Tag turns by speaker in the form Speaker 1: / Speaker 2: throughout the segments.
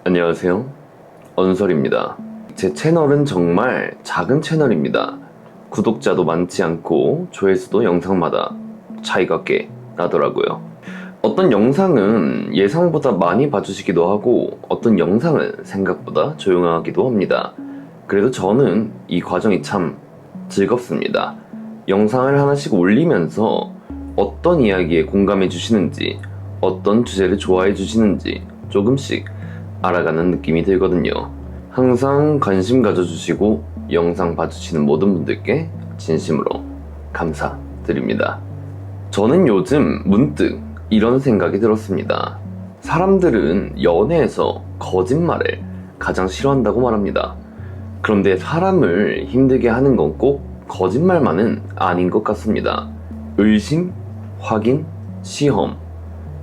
Speaker 1: 안녕하세요, 언설입니다. 제 채널은 정말 작은 채널입니다. 구독자도 많지 않고 조회수도 영상마다 차이가 꽤 나더라고요. 어떤 영상은 예상보다 많이 봐주시기도 하고 어떤 영상은 생각보다 조용하기도 합니다. 그래도 저는 이 과정이 참 즐겁습니다. 영상을 하나씩 올리면서 어떤 이야기에 공감해 주시는지, 어떤 주제를 좋아해 주시는지 조금씩 알아가는 느낌이 들거든요. 항상 관심 가져주시고 영상 봐주시는 모든 분들께 진심으로 감사드립니다. 저는 요즘 문득 이런 생각이 들었습니다. 사람들은 연애에서 거짓말을 가장 싫어한다고 말합니다. 그런데 사람을 힘들게 하는 건 꼭 거짓말만은 아닌 것 같습니다. 의심, 확인, 시험,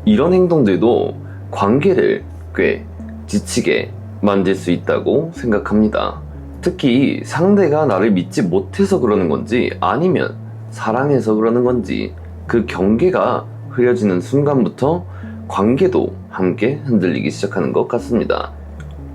Speaker 1: 이런 행동들도 관계를 꽤 지치게 만들 수 있다고 생각합니다. 특히 상대가 나를 믿지 못해서 그러는 건지 아니면 사랑해서 그러는 건지 그 경계가 흐려지는 순간부터 관계도 함께 흔들리기 시작하는 것 같습니다.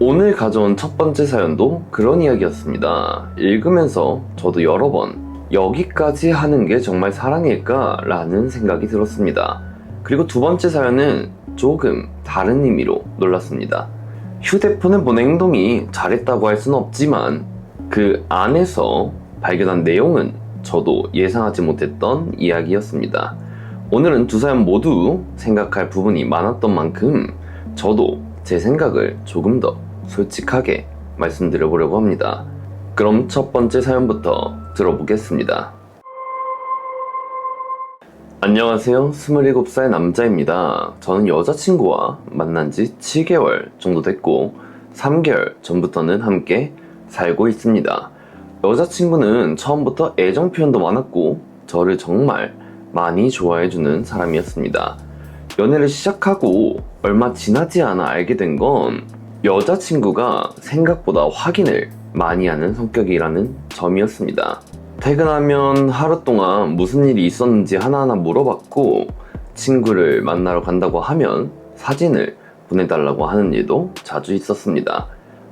Speaker 1: 오늘 가져온 첫 번째 사연도 그런 이야기였습니다. 읽으면서 저도 여러 번 여기까지 하는 게 정말 사랑일까? 라는 생각이 들었습니다. 그리고 두 번째 사연은 조금 다른 의미로 놀랐습니다. 휴대폰을 보는 행동이 잘했다고 할 수는 없지만 그 안에서 발견한 내용은 저도 예상하지 못했던 이야기였습니다. 오늘은 두 사연 모두 생각할 부분이 많았던 만큼 저도 제 생각을 조금 더 솔직하게 말씀드려 보려고 합니다. 그럼 첫 번째 사연부터 들어보겠습니다. 안녕하세요. 27살 남자입니다. 저는 여자친구와 만난 지 7개월 정도 됐고 3개월 전부터는 함께 살고 있습니다. 여자친구는 처음부터 애정 표현도 많았고 저를 정말 많이 좋아해주는 사람이었습니다. 연애를 시작하고 얼마 지나지 않아 알게 된 건 여자친구가 생각보다 확인을 많이 하는 성격이라는 점이었습니다. 퇴근하면 하루 동안 무슨 일이 있었는지 하나하나 물어봤고 친구를 만나러 간다고 하면 사진을 보내달라고 하는 일도 자주 있었습니다.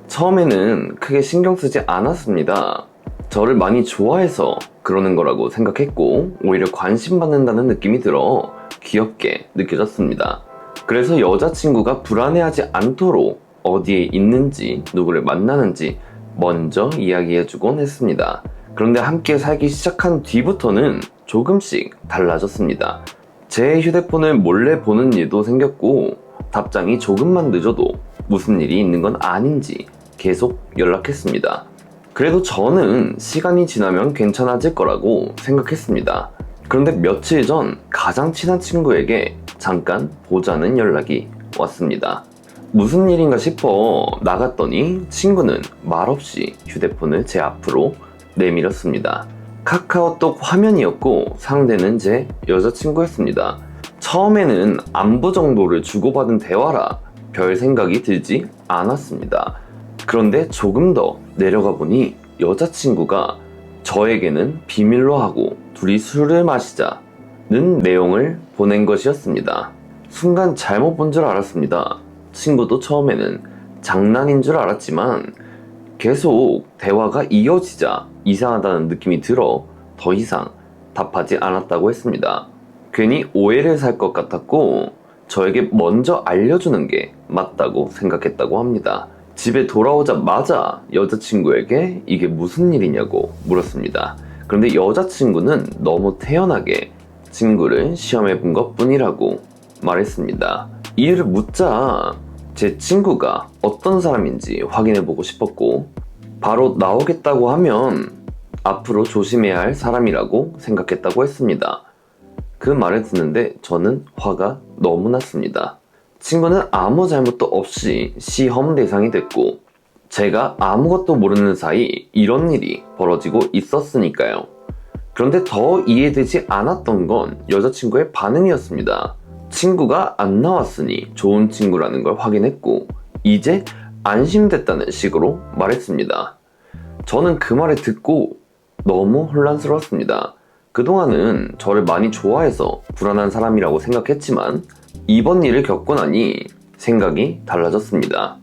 Speaker 1: 처음에는 크게 신경 쓰지 않았습니다. 저를 많이 좋아해서 그러는 거라고 생각했고 오히려 관심 받는다는 느낌이 들어 귀엽게 느껴졌습니다. 그래서 여자친구가 불안해하지 않도록 어디에 있는지 누구를 만나는지 먼저 이야기해주곤 했습니다. 그런데 함께 살기 시작한 뒤부터는 조금씩 달라졌습니다. 제 휴대폰을 몰래 보는 일도 생겼고 답장이 조금만 늦어도 무슨 일이 있는 건 아닌지 계속 연락했습니다. 그래도 저는 시간이 지나면 괜찮아질 거라고 생각했습니다. 그런데 며칠 전 가장 친한 친구에게 잠깐 보자는 연락이 왔습니다. 무슨 일인가 싶어 나갔더니 친구는 말없이 휴대폰을 제 앞으로 내밀었습니다. 카카오톡 화면이었고 상대는 제 여자친구였습니다. 처음에는 안부 정도를 주고받은 대화라 별 생각이 들지 않았습니다. 그런데 조금 더 내려가 보니 여자친구가 저에게는 비밀로 하고 둘이 술을 마시자는 내용을 보낸 것이었습니다. 순간 잘못 본 줄 알았습니다. 친구도 처음에는 장난인 줄 알았지만 계속 대화가 이어지자 이상하다는 느낌이 들어 더 이상 답하지 않았다고 했습니다. 괜히 오해를 살 것 같았고 저에게 먼저 알려주는 게 맞다고 생각했다고 합니다. 집에 돌아오자마자 여자친구에게 이게 무슨 일이냐고 물었습니다. 그런데 여자친구는 너무 태연하게 친구를 시험해 본 것 뿐이라고 말했습니다. 이유를 묻자 제 친구가 어떤 사람인지 확인해 보고 싶었고 바로 나오겠다고 하면 앞으로 조심해야 할 사람이라고 생각했다고 했습니다. 그 말을 듣는데 저는 화가 너무 났습니다. 친구는 아무 잘못도 없이 시험 대상이 됐고 제가 아무것도 모르는 사이 이런 일이 벌어지고 있었으니까요. 그런데 더 이해되지 않았던 건 여자친구의 반응이었습니다. 친구가 안 나왔으니 좋은 친구라는 걸 확인했고 이제 안심됐다는 식으로 말했습니다. 저는 그 말을 듣고 너무 혼란스러웠습니다. 그동안은 저를 많이 좋아해서 불안한 사람이라고 생각했지만 이번 일을 겪고 나니 생각이 달라졌습니다.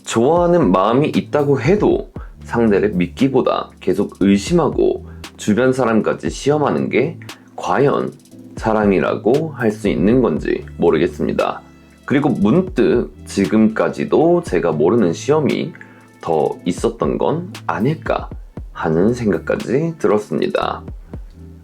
Speaker 1: 좋아하는 마음이 있다고 해도 상대를 믿기보다 계속 의심하고 주변 사람까지 시험하는 게 과연 사랑이라고 할 수 있는 건지 모르겠습니다. 그리고 문득 지금까지도 제가 모르는 시험이 더 있었던 건 아닐까 하는 생각까지 들었습니다.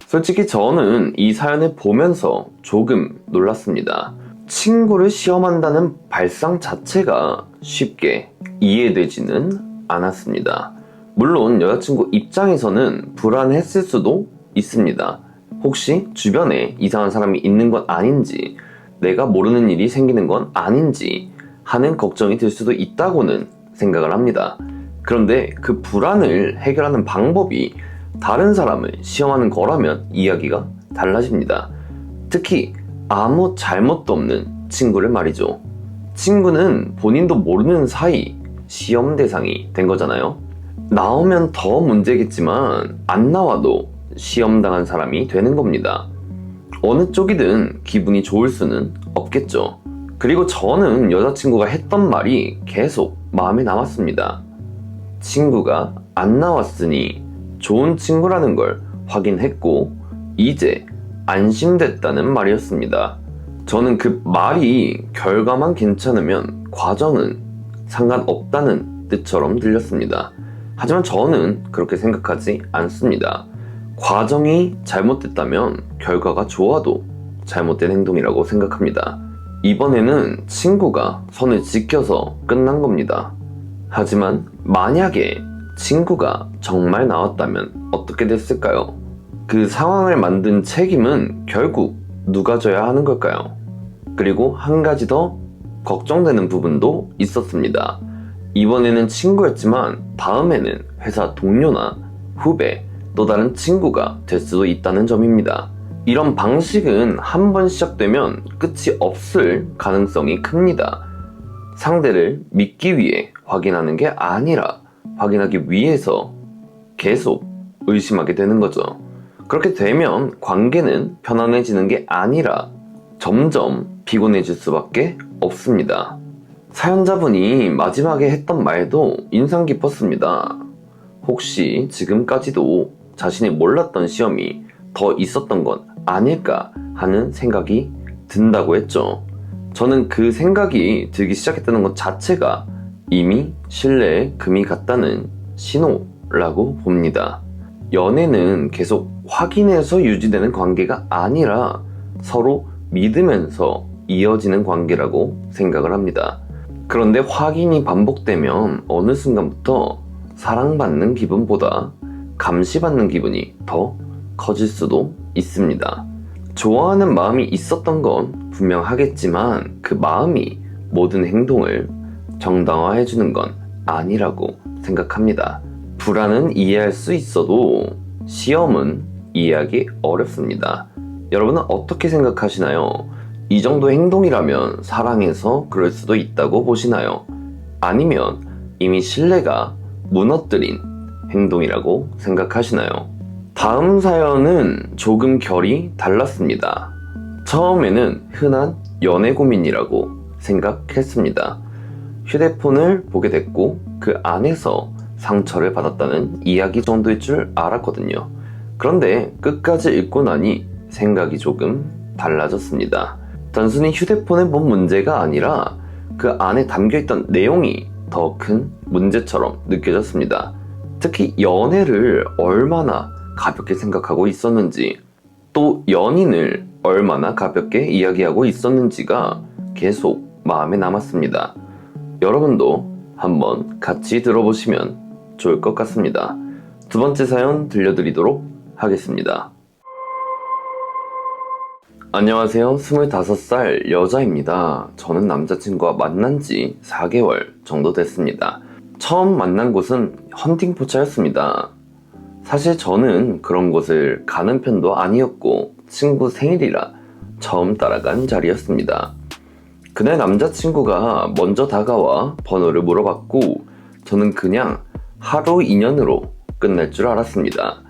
Speaker 1: 솔직히 저는 이 사연을 보면서 조금 놀랐습니다. 친구를 시험한다는 발상 자체가 쉽게 이해되지는 않았습니다. 물론 여자친구 입장에서는 불안했을 수도 있습니다. 혹시 주변에 이상한 사람이 있는 건 아닌지, 내가 모르는 일이 생기는 건 아닌지 하는 걱정이 들 수도 있다고는 생각을 합니다. 그런데 그 불안을 해결하는 방법이 다른 사람을 시험하는 거라면 이야기가 달라집니다. 특히 아무 잘못도 없는 친구를 말이죠. 친구는 본인도 모르는 사이 시험 대상이 된 거잖아요. 나오면 더 문제겠지만 안 나와도 시험당한 사람이 되는 겁니다. 어느 쪽이든 기분이 좋을 수는 없겠죠. 그리고 저는 여자친구가 했던 말이 계속 마음에 남았습니다. 친구가 안 나왔으니 좋은 친구라는 걸 확인했고 이제 안심됐다는 말이었습니다. 저는 그 말이 결과만 괜찮으면 과정은 상관없다는 뜻처럼 들렸습니다. 하지만 저는 그렇게 생각하지 않습니다. 과정이 잘못됐다면 결과가 좋아도 잘못된 행동이라고 생각합니다. 이번에는 친구가 선을 지켜서 끝난 겁니다. 하지만 만약에 친구가 정말 나왔다면 어떻게 됐을까요? 그 상황을 만든 책임은 결국 누가 져야 하는 걸까요? 그리고 한 가지 더 걱정되는 부분도 있었습니다. 이번에는 친구였지만 다음에는 회사 동료나 후배, 또 다른 친구가 될 수도 있다는 점입니다. 이런 방식은 한 번 시작되면 끝이 없을 가능성이 큽니다. 상대를 믿기 위해 확인하는 게 아니라 확인하기 위해서 계속 의심하게 되는 거죠. 그렇게 되면 관계는 편안해지는 게 아니라 점점 피곤해질 수밖에 없습니다. 사연자분이 마지막에 했던 말도 인상 깊었습니다. 혹시 지금까지도 자신이 몰랐던 시험이 더 있었던 건 아닐까 하는 생각이 든다고 했죠. 저는 그 생각이 들기 시작했다는 것 자체가 이미 신뢰에 금이 갔다는 신호라고 봅니다. 연애는 계속 확인해서 유지되는 관계가 아니라 서로 믿으면서 이어지는 관계라고 생각을 합니다. 그런데 확인이 반복되면 어느 순간부터 사랑받는 기분보다 감시받는 기분이 더 커질 수도 있습니다. 좋아하는 마음이 있었던 건 분명하겠지만 그 마음이 모든 행동을 정당화해주는 건 아니라고 생각합니다. 불안은 이해할 수 있어도 시험은 이해하기 어렵습니다. 여러분은 어떻게 생각하시나요? 이 정도 행동이라면 사랑해서 그럴 수도 있다고 보시나요? 아니면 이미 신뢰가 무너뜨린 행동이라고 생각하시나요? 다음 사연은 조금 결이 달랐습니다. 처음에는 흔한 연애 고민이라고 생각했습니다. 휴대폰을 보게 됐고 그 안에서 상처를 받았다는 이야기 정도일 줄 알았거든요. 그런데 끝까지 읽고 나니 생각이 조금 달라졌습니다. 단순히 휴대폰에 본 문제가 아니라 그 안에 담겨있던 내용이 더 큰 문제처럼 느껴졌습니다. 특히 연애를 얼마나 가볍게 생각하고 있었는지, 또 연인을 얼마나 가볍게 이야기하고 있었는지가 계속 마음에 남았습니다. 여러분도 한번 같이 들어보시면 좋을 것 같습니다. 두 번째 사연 들려드리도록 하겠습니다. 안녕하세요. 25살 여자입니다. 저는 남자친구와 만난 지 4개월 정도 됐습니다. 처음 만난 곳은 헌팅포차였습니다. 사실 저는 그런 곳을 가는 편도 아니었고 친구 생일이라 처음 따라간 자리였습니다. 그날 남자친구가 먼저 다가와 번호를 물어봤고 저는 그냥 하루 인연으로 끝날 줄 알았습니다.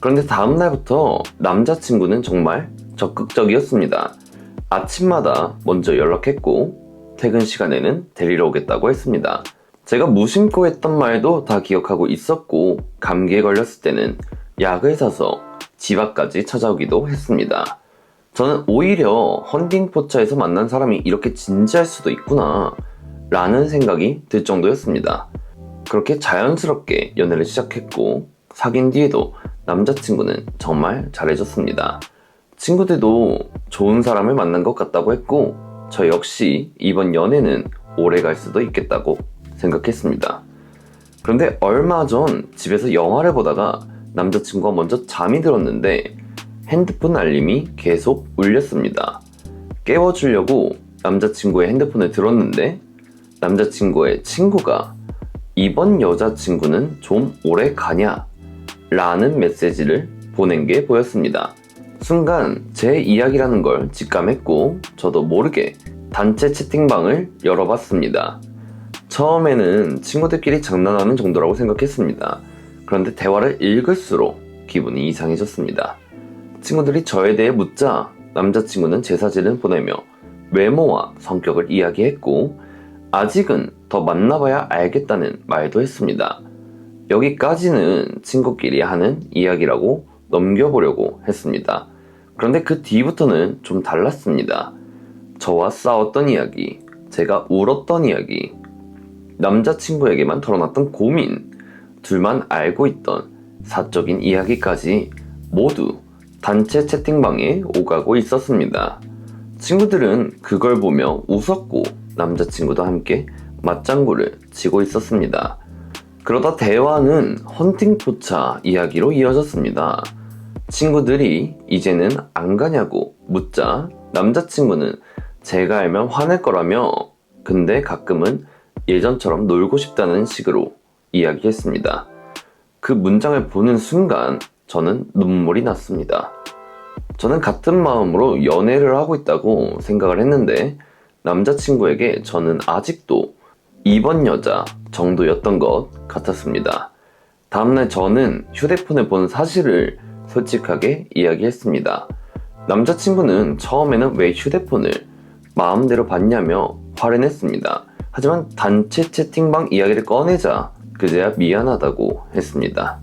Speaker 1: 그런데 다음날부터 남자친구는 정말 적극적이었습니다. 아침마다 먼저 연락했고 퇴근 시간에는 데리러 오겠다고 했습니다. 제가 무심코 했던 말도 다 기억하고 있었고, 감기에 걸렸을 때는 약을 사서 집 앞까지 찾아오기도 했습니다. 저는 오히려 헌팅포차에서 만난 사람이 이렇게 진지할 수도 있구나 라는 생각이 들 정도였습니다. 그렇게 자연스럽게 연애를 시작했고, 사귄 뒤에도 남자친구는 정말 잘해줬습니다. 친구들도 좋은 사람을 만난 것 같다고 했고, 저 역시 이번 연애는 오래 갈 수도 있겠다고 생각했습니다. 그런데 얼마 전 집에서 영화를 보다가 남자친구가 먼저 잠이 들었는데 핸드폰 알림이 계속 울렸습니다. 깨워주려고 남자친구의 핸드폰을 들었는데 남자친구의 친구가 이번 여자친구는 좀 오래 가냐? 라는 메시지를 보낸 게 보였습니다. 순간 제 이야기라는 걸 직감했고 저도 모르게 단체 채팅방을 열어봤습니다. 처음에는 친구들끼리 장난하는 정도라고 생각했습니다. 그런데 대화를 읽을수록 기분이 이상해졌습니다. 친구들이 저에 대해 묻자 남자친구는 제 사진을 보내며 외모와 성격을 이야기했고 아직은 더 만나봐야 알겠다는 말도 했습니다. 여기까지는 친구끼리 하는 이야기라고 넘겨보려고 했습니다. 그런데 그 뒤부터는 좀 달랐습니다. 저와 싸웠던 이야기, 제가 울었던 이야기, 남자친구에게만 털어놨던 고민, 둘만 알고 있던 사적인 이야기까지 모두 단체 채팅방에 오가고 있었습니다. 친구들은 그걸 보며 웃었고 남자친구도 함께 맞장구를 치고 있었습니다. 그러다 대화는 헌팅포차 이야기로 이어졌습니다. 친구들이 이제는 안 가냐고 묻자 남자친구는 제가 알면 화낼 거라며 근데 가끔은 예전처럼 놀고 싶다는 식으로 이야기했습니다. 그 문장을 보는 순간 저는 눈물이 났습니다. 저는 같은 마음으로 연애를 하고 있다고 생각을 했는데 남자친구에게 저는 아직도 이번 여자 정도였던 것 같았습니다. 다음날 저는 휴대폰을 본 사실을 솔직하게 이야기했습니다. 남자친구는 처음에는 왜 휴대폰을 마음대로 봤냐며 화를 냈습니다. 하지만 단체 채팅방 이야기를 꺼내자 그제야 미안하다고 했습니다.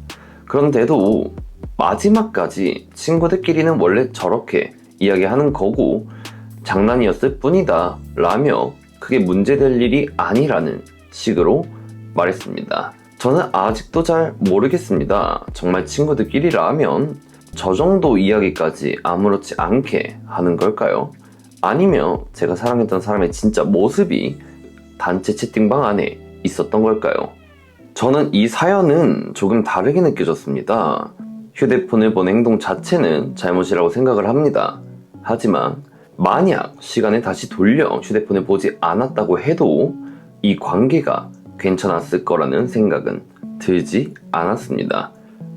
Speaker 1: 그런데도 마지막까지 친구들끼리는 원래 저렇게 이야기하는 거고 장난이었을 뿐이다 라며 그게 문제될 일이 아니라는 식으로 말했습니다. 저는 아직도 잘 모르겠습니다. 정말 친구들끼리라면 저 정도 이야기까지 아무렇지 않게 하는 걸까요? 아니면 제가 사랑했던 사람의 진짜 모습이 단체 채팅방 안에 있었던 걸까요? 저는 이 사연은 조금 다르게 느껴졌습니다. 휴대폰을 본 행동 자체는 잘못이라고 생각을 합니다. 하지만 만약 시간을 다시 돌려 휴대폰을 보지 않았다고 해도 이 관계가 괜찮았을 거라는 생각은 들지 않았습니다.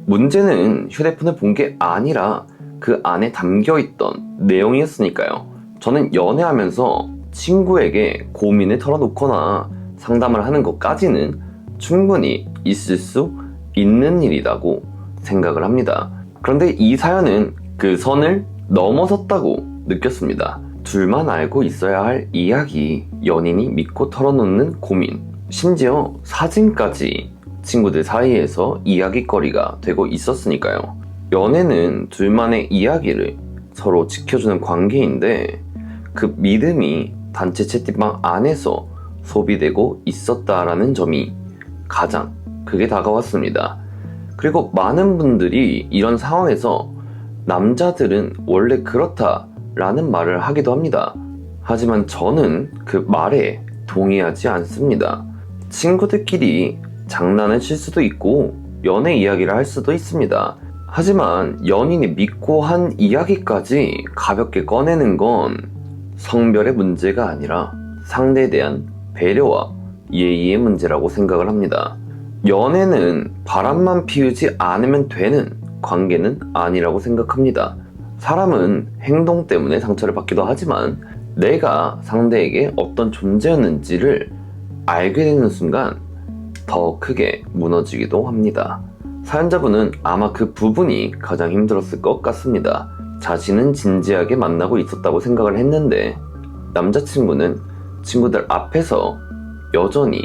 Speaker 1: 문제는 휴대폰을 본 게 아니라 그 안에 담겨있던 내용이었으니까요. 저는 연애하면서 친구에게 고민을 털어놓거나 상담을 하는 것까지는 충분히 있을 수 있는 일이라고 생각을 합니다. 그런데 이 사연은 그 선을 넘어섰다고 느꼈습니다. 둘만 알고 있어야 할 이야기, 연인이 믿고 털어놓는 고민, 심지어 사진까지 친구들 사이에서 이야기거리가 되고 있었으니까요. 연애는 둘만의 이야기를 서로 지켜주는 관계인데 그 믿음이 단체 채팅방 안에서 소비되고 있었다라는 점이 가장 크게 다가왔습니다. 그리고 많은 분들이 이런 상황에서 남자들은 원래 그렇다라는 말을 하기도 합니다. 하지만 저는 그 말에 동의하지 않습니다. 친구들끼리 장난을 칠 수도 있고 연애 이야기를 할 수도 있습니다. 하지만 연인이 믿고 한 이야기까지 가볍게 꺼내는 건 성별의 문제가 아니라 상대에 대한 배려와 예의의 문제라고 생각을 합니다. 연애는 바람만 피우지 않으면 되는 관계는 아니라고 생각합니다. 사람은 행동 때문에 상처를 받기도 하지만 내가 상대에게 어떤 존재였는지를 알게 되는 순간 더 크게 무너지기도 합니다. 사연자분은 아마 그 부분이 가장 힘들었을 것 같습니다. 자신은 진지하게 만나고 있었다고 생각을 했는데 남자친구는 친구들 앞에서 여전히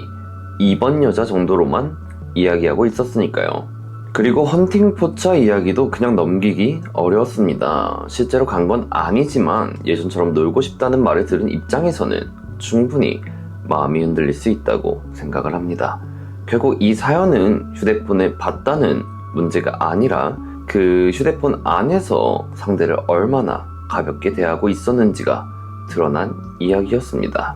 Speaker 1: 2번 여자 정도로만 이야기하고 있었으니까요. 그리고 헌팅 포차 이야기도 그냥 넘기기 어려웠습니다. 실제로 간 건 아니지만 예전처럼 놀고 싶다는 말을 들은 입장에서는 충분히 마음이 흔들릴 수 있다고 생각을 합니다. 결국 이 사연은 휴대폰을 봤다는 문제가 아니라 그 휴대폰 안에서 상대를 얼마나 가볍게 대하고 있었는지가 드러난 이야기였습니다.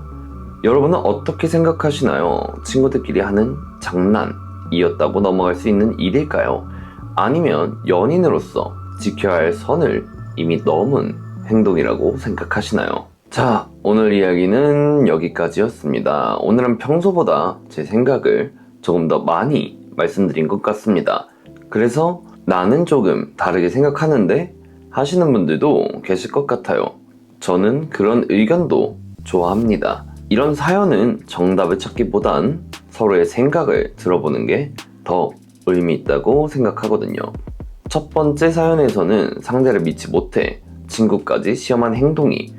Speaker 1: 여러분은 어떻게 생각하시나요? 친구들끼리 하는 장난이었다고 넘어갈 수 있는 일일까요? 아니면 연인으로서 지켜야 할 선을 이미 넘은 행동이라고 생각하시나요? 자, 오늘 이야기는 여기까지였습니다. 오늘은 평소보다 제 생각을 조금 더 많이 말씀드린 것 같습니다. 그래서 나는 조금 다르게 생각하는데 하시는 분들도 계실 것 같아요. 저는 그런 의견도 좋아합니다. 이런 사연은 정답을 찾기보단 서로의 생각을 들어보는 게 더 의미 있다고 생각하거든요. 첫 번째 사연에서는 상대를 믿지 못해 친구까지 시험한 행동이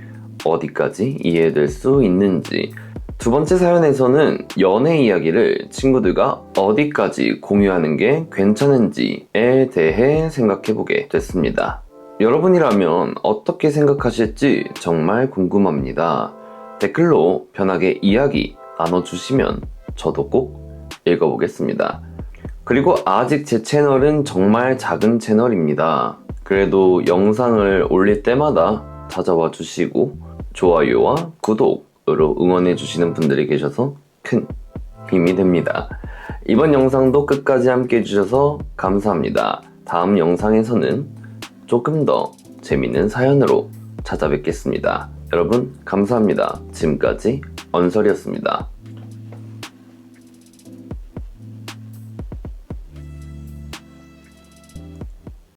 Speaker 1: 어디까지 이해될 수 있는지, 두 번째 사연에서는 연애 이야기를 친구들과 어디까지 공유하는 게 괜찮은지에 대해 생각해보게 됐습니다. 여러분이라면 어떻게 생각하실지 정말 궁금합니다. 댓글로 편하게 이야기 나눠주시면 저도 꼭 읽어보겠습니다. 그리고 아직 제 채널은 정말 작은 채널입니다. 그래도 영상을 올릴 때마다 찾아와 주시고 좋아요와 구독으로 응원해 주시는 분들이 계셔서 큰 힘이 됩니다. 이번 영상도 끝까지 함께 해주셔서 감사합니다. 다음 영상에서는 조금 더 재밌는 사연으로 찾아뵙겠습니다. 여러분 감사합니다. 지금까지 언설이었습니다.